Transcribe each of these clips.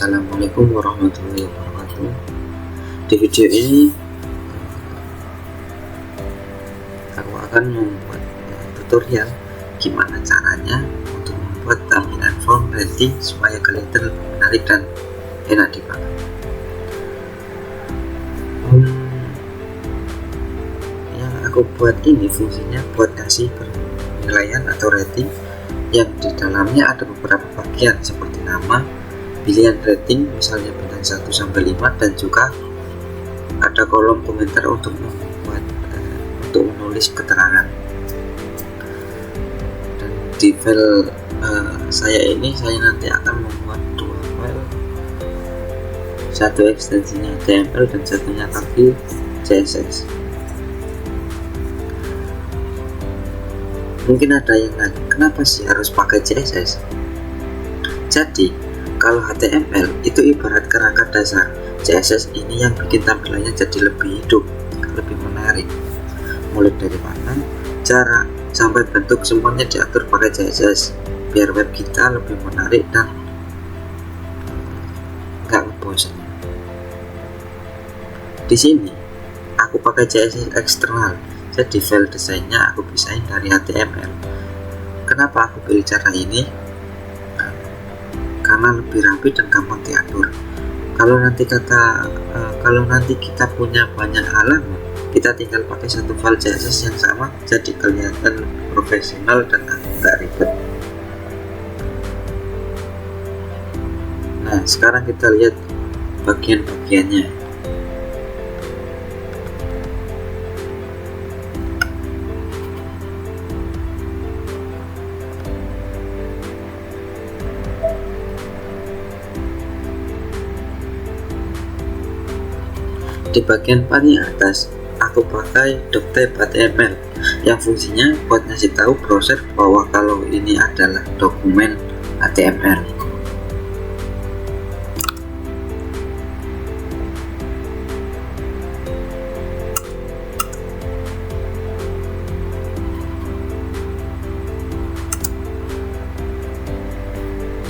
Assalamualaikum warahmatullahi wabarakatuh. Di video ini aku akan membuat tutorial gimana caranya untuk membuat tampilan form rating supaya kelihatan lebih menarik dan enak dipakai. Yang aku buat ini fungsinya buat kasih penilaian atau rating yang di dalamnya ada beberapa bagian seperti nama, pilihan rating misalnya bintang 1 sampai 5, dan juga ada kolom komentar untuk menulis keterangan. Dan di file saya nanti akan membuat dua file, satu ekstensinya HTML dan satunya lagi CSS. Mungkin ada yang nanya, kenapa sih harus pakai CSS? Jadi kalau HTML itu ibarat kerangka dasar, CSS ini yang bikin tampilannya jadi lebih hidup, lebih menarik. Mulai dari warna, cara, sampai bentuk semuanya diatur pakai CSS biar web kita lebih menarik dan nggak ngebosen. Di sini aku pakai CSS eksternal, jadi file desainnya aku pisahin dari HTML. Kenapa aku pilih cara ini? Karena lebih rapi dan gampang diatur. Kalau nanti kita punya banyak halaman, kita tinggal pakai satu file CSS yang sama, jadi kelihatan profesional dan nggak ribet. Nah, sekarang kita lihat bagian-bagiannya. Di bagian paling atas aku pakai doctype HTML yang fungsinya buat ngasih tahu browser bahwa kalau ini adalah dokumen HTML.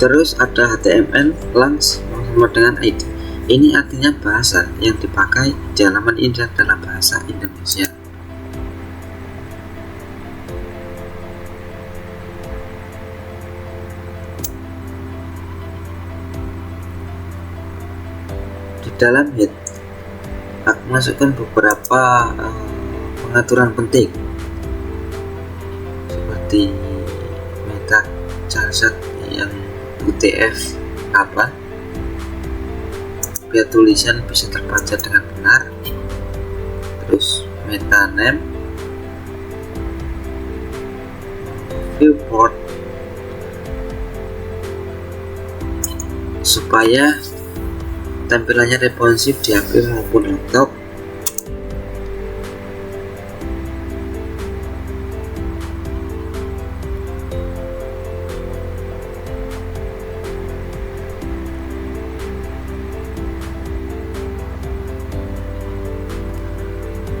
Terus ada HTML langs sama dengan ID. Ini artinya bahasa yang dipakai di halaman ini adalah bahasa Indonesia. Di dalam head, aku masukkan beberapa pengaturan penting seperti meta charset yang UTF-8 biar tulisan bisa terbaca dengan benar, terus meta name, viewport supaya tampilannya responsif di HP maupun laptop,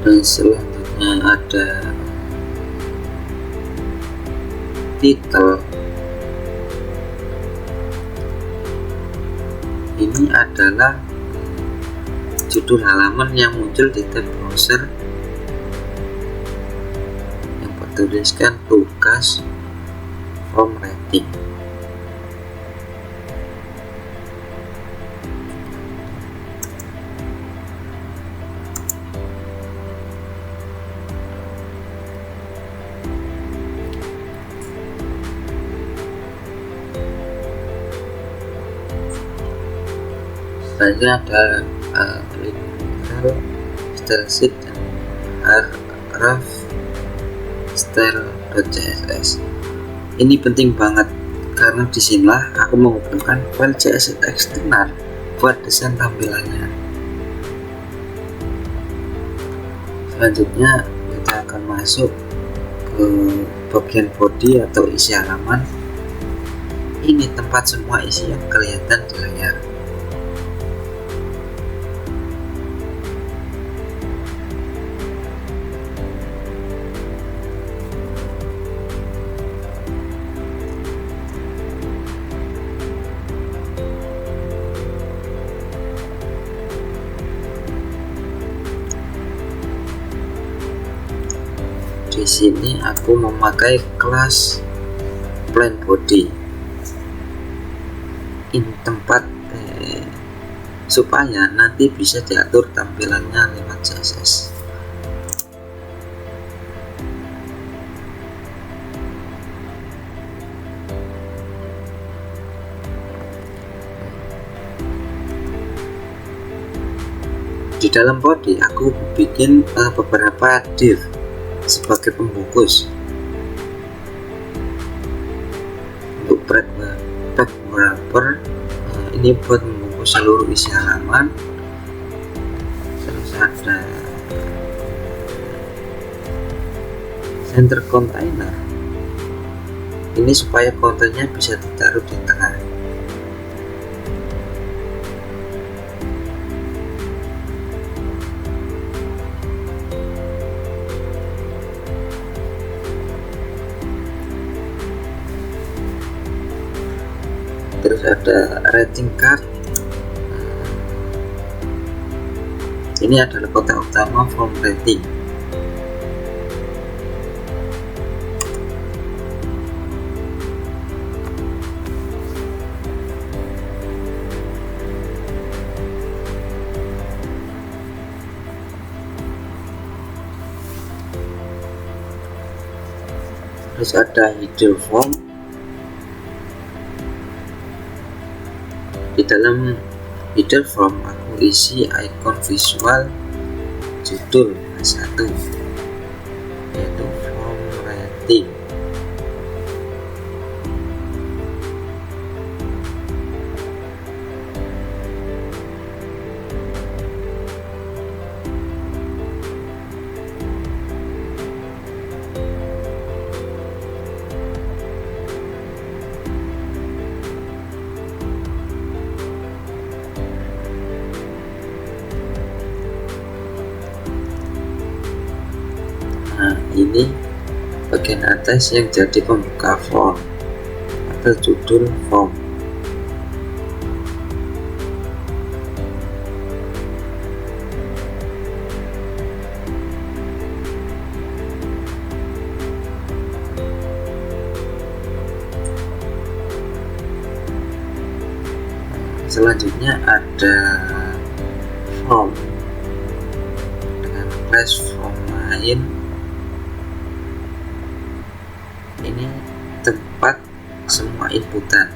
dan selanjutnya ada title. Ini adalah judul halaman yang muncul di tab browser yang bertuliskan tugas form rating. Selanjutnya ada literal, style sheet, dan href style.css. Ini penting banget karena disinilah aku menghubungkan file CSS eksternal buat desain tampilannya. Selanjutnya kita akan masuk ke bagian body atau isi halaman. Ini tempat semua isi yang kelihatan di layar. di sini aku memakai kelas plain body. Ini tempat supaya nanti bisa diatur tampilannya lewat CSS. Di dalam body aku bikin beberapa div sebagai pembungkus untuk break wrapper. Ini buat membungkus seluruh isi halaman. Terus ada center container, ini supaya kontennya bisa ditaruh di tengah. Terus ada rating card. Ini adalah kotak utama form rating. Terus ada header form. Di dalam header form aku isi icon visual judul H1, yaitu form rating. Nah, ini bagian atas yang jadi pembuka form atau judul form. Selanjutnya ada form dengan class form main. Ini tempat semua inputan.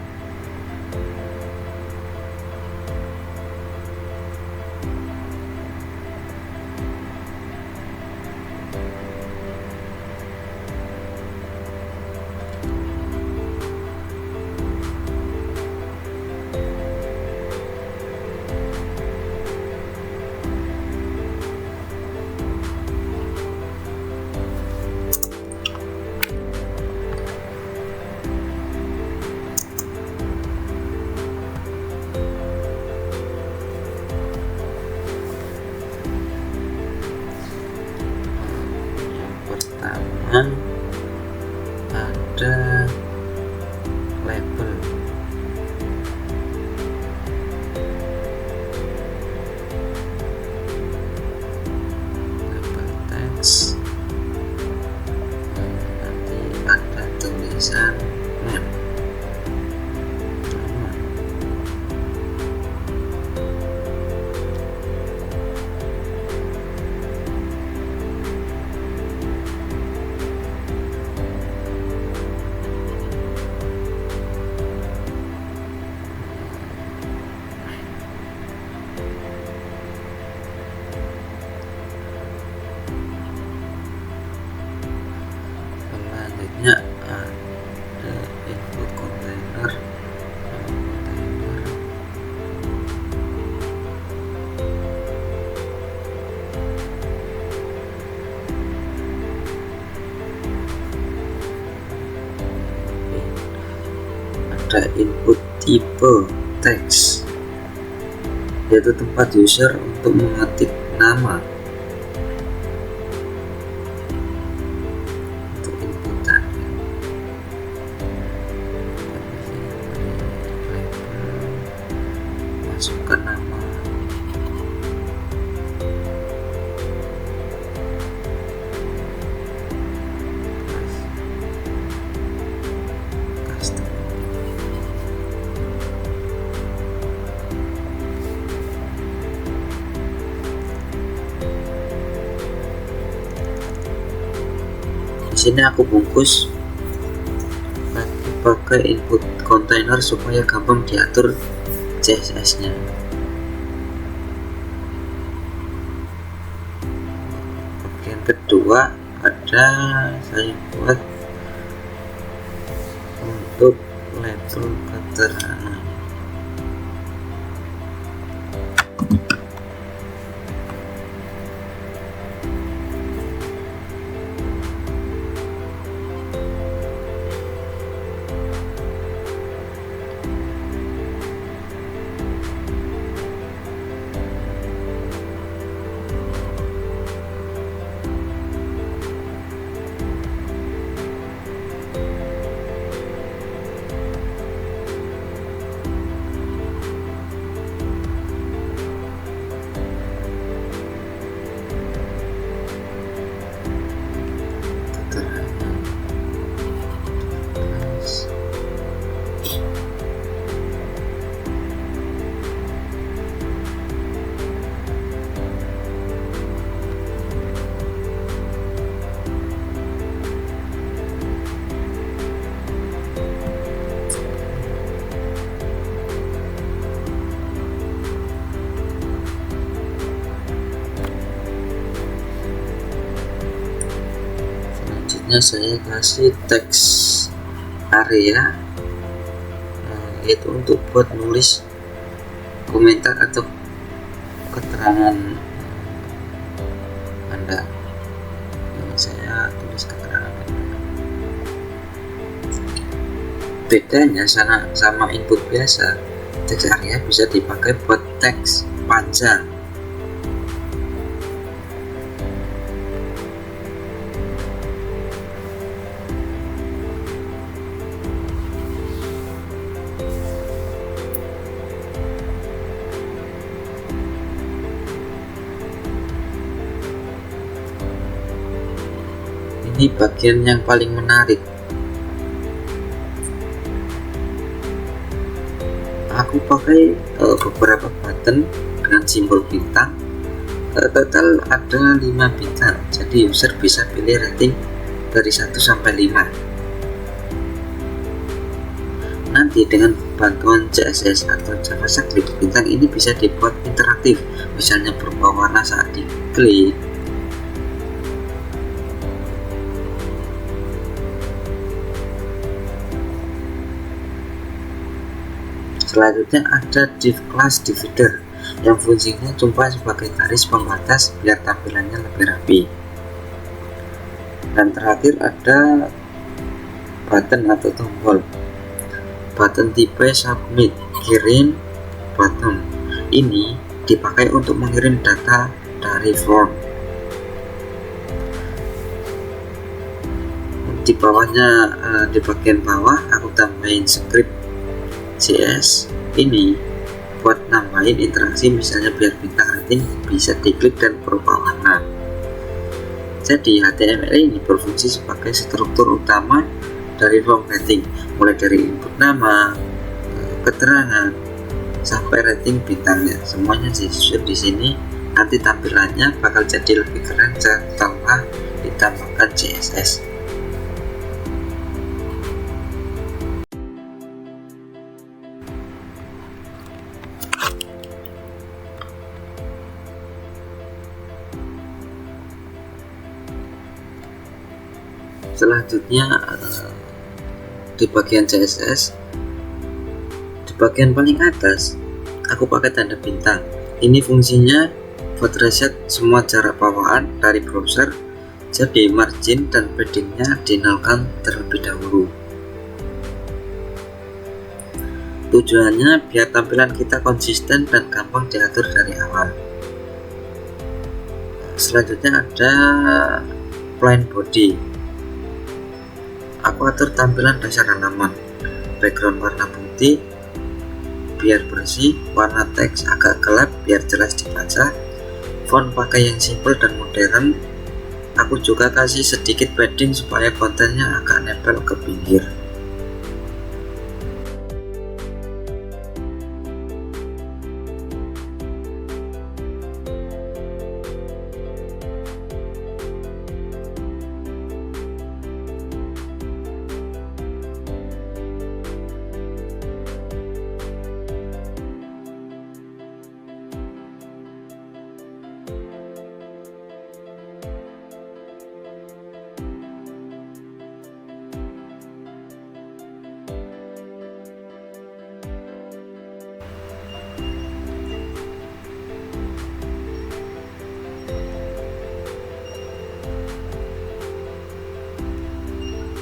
Ada label. Label teks. Nanti ada tulisan name. Selanjutnya ada input container. Ada input tipe teks, yaitu tempat user untuk mengetik nama. Masukkan nama. Di sini aku bungkus pakai input container supaya gampang diatur CSS-nya. Bagian kedua ada saya buat untuk label keterangan. Selanjutnya saya kasih teks area, yaitu untuk buat nulis komentar atau keterangan Anda. Ini saya tulis keterangan Anda. Bedanya sama input biasa, teks area bisa dipakai buat teks panjang. Ini bagian yang paling menarik. Aku pakai beberapa button dengan simbol bintang. Total ada 5 bintang, jadi user bisa pilih rating dari 1 sampai 5. Nanti dengan bantuan CSS atau JavaScript, bintang ini bisa dibuat interaktif, misalnya berubah warna saat diklik. Selanjutnya ada div class divider yang fungsinya cuma sebagai garis pembatas biar tampilannya lebih rapi. Dan terakhir ada button atau tombol. Button tipe submit, kirim button. Ini dipakai untuk mengirim data dari form. Di bawahnya, di bagian bawah aku tambahin script CS ini buat nambahin interaksi, misalnya biar bintang rating bisa diklik dan berubah warna. Jadi HTML ini berfungsi sebagai struktur utama dari form rating, mulai dari input nama, keterangan, sampai rating bintangnya. Semuanya disusun di sini. Nanti tampilannya bakal jadi lebih keren setelah ditambahkan CSS. Selanjutnya di bagian CSS, di bagian paling atas aku pakai tanda bintang. Ini fungsinya buat reset semua jarak bawaan dari browser, jadi margin dan paddingnya dinolkan terlebih dahulu. Tujuannya biar tampilan kita konsisten dan gampang diatur dari awal. Selanjutnya ada plain body. Aku atur tampilan dasar halaman, background warna putih biar bersih, warna teks agak gelap biar jelas dibaca, font pakai yang simple dan modern. Aku juga kasih sedikit padding supaya kontennya agak nempel ke pinggir.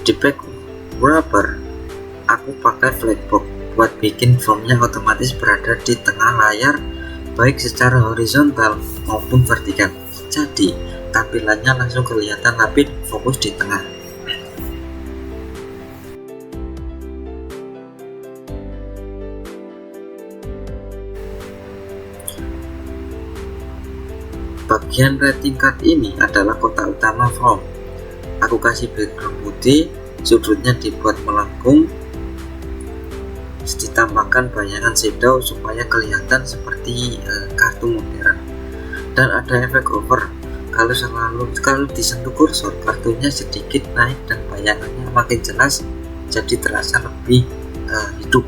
Di back wrapper, aku pakai flagbox buat bikin formnya otomatis berada di tengah layar baik secara horizontal maupun vertikal. Jadi tampilannya langsung kelihatan rapi dan fokus di tengah. Bagian rating card ini adalah kotak utama form. Aku kasih background putih, sudutnya dibuat melengkung, ditambahkan bayangan shadow supaya kelihatan seperti kartu modern. Dan ada efek hover. Kalau disentuh kursor, kartunya sedikit naik dan bayangannya makin jelas, jadi terasa lebih hidup.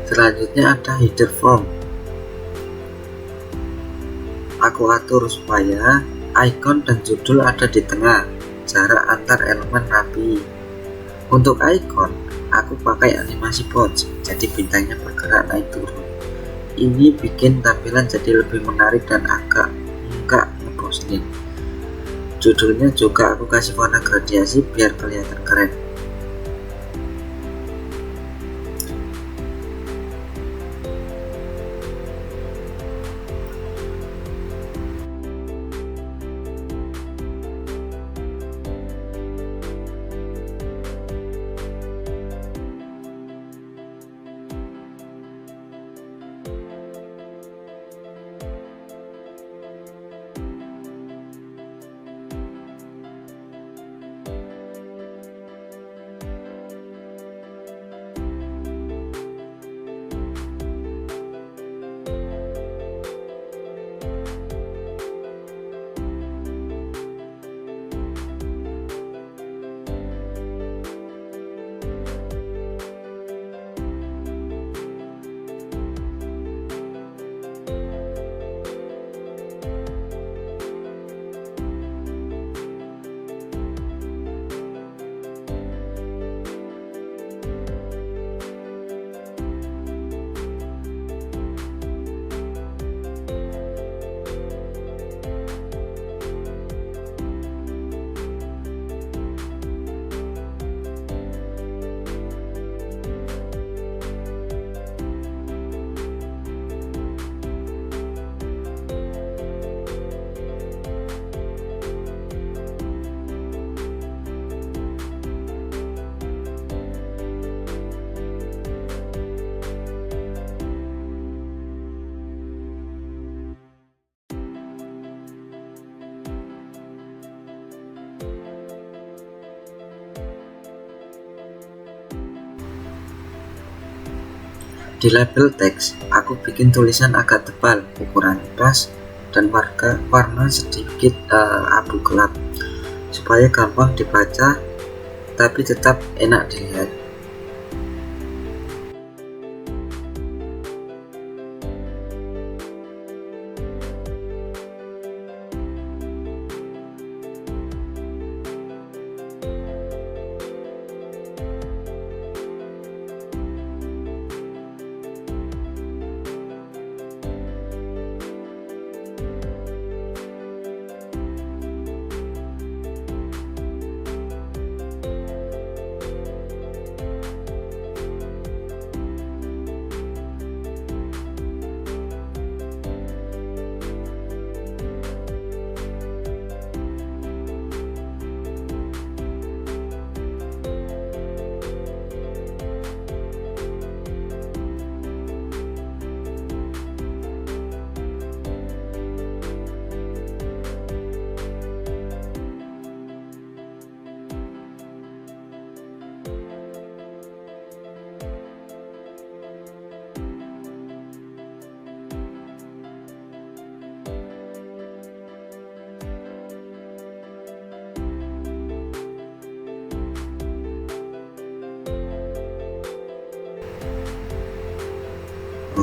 Selanjutnya ada header form. Aku atur supaya icon dan judul ada di tengah, jarak antar elemen rapi. Untuk icon, aku pakai animasi bounce, jadi bintangnya bergerak naik turun. Ini bikin tampilan jadi lebih menarik dan agak enggak ngebosenin. Judulnya juga aku kasih warna gradiasi biar kelihatan keren. Di label teks, aku bikin tulisan agak tebal, ukuran pas, dan warna sedikit abu gelap, supaya gampang dibaca tapi tetap enak dilihat.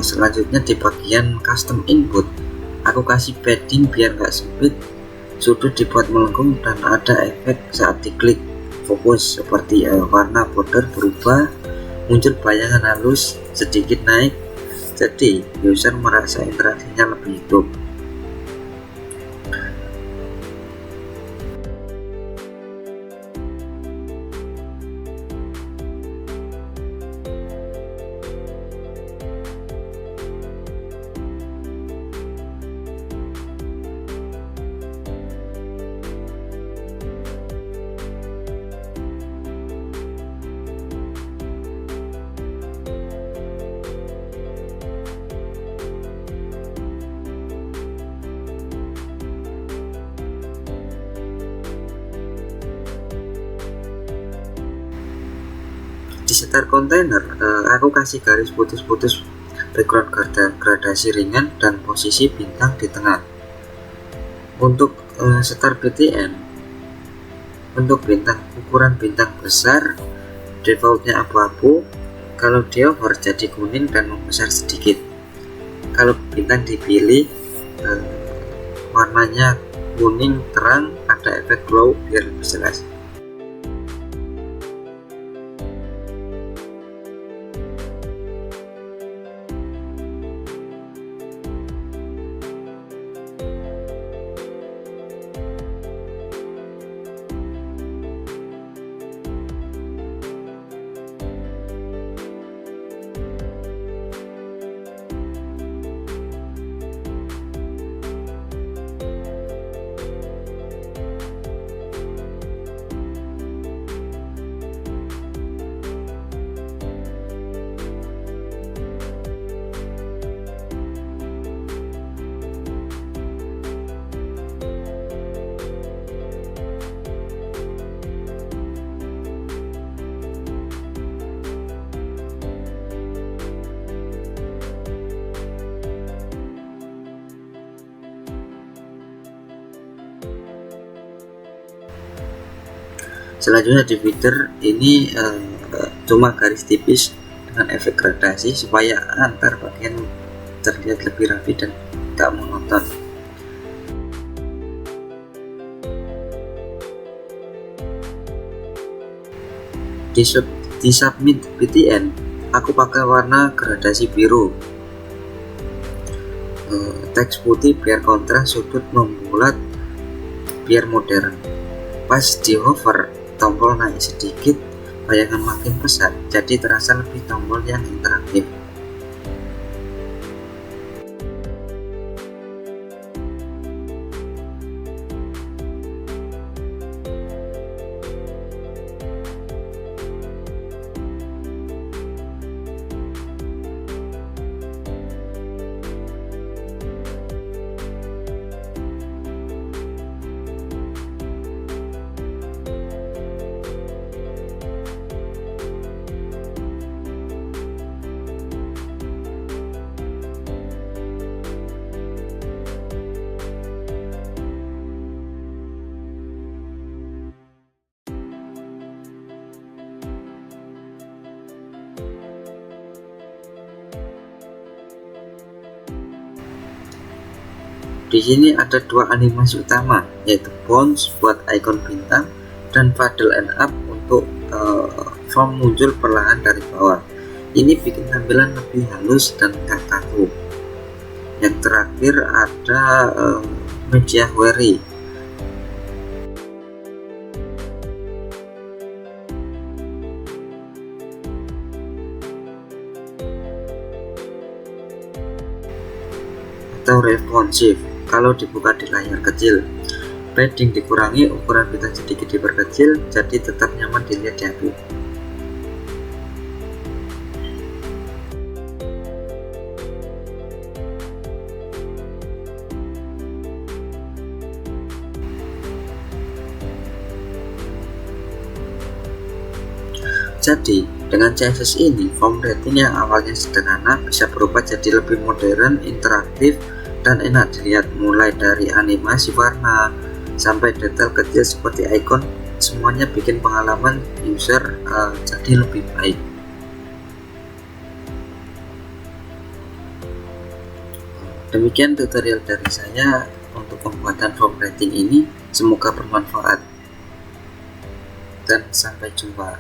Selanjutnya di bagian custom input, aku kasih padding biar nggak sempit, sudut dibuat melengkung, dan ada efek saat diklik fokus seperti warna border berubah, muncul bayangan halus sedikit naik, jadi user merasa interaksinya lebih hidup. Di setar kontainer, aku kasih garis putus-putus background gradasi ringan dan posisi bintang di tengah. Untuk setar BTN, untuk ukuran bintang besar defaultnya abu-abu, kalau di hover jadi kuning dan membesar sedikit. Kalau bintang dipilih warnanya kuning terang, ada efek glow biar lebih jelas. Selanjutnya di feeder ini cuma garis tipis dengan efek gradasi supaya antar bagian terlihat lebih rapi dan tidak monoton. Di submit BTN, aku pakai warna gradasi biru, teks putih biar kontras, sudut membulat biar modern. Pas di hover, tombol naik sedikit, bayangan makin besar, jadi terasa lebih tombol yang interaktif. Di sini ada dua animasi utama, yaitu bounce buat ikon bintang dan paddle and up untuk form muncul perlahan dari bawah. Ini bikin tampilan lebih halus dan gak kaku. Yang terakhir ada media query. Atau responsive. Kalau dibuka di layar kecil, padding dikurangi, ukuran bintang sedikit diperkecil, jadi tetap nyaman dilihat di HP. Jadi, dengan CSS ini, form rating yang awalnya sederhana bisa berubah jadi lebih modern, interaktif, dan enak dilihat, mulai dari animasi warna sampai detail kecil seperti icon. Semuanya bikin pengalaman user jadi lebih baik. Demikian tutorial dari saya untuk pembuatan form rating ini, semoga bermanfaat dan sampai jumpa.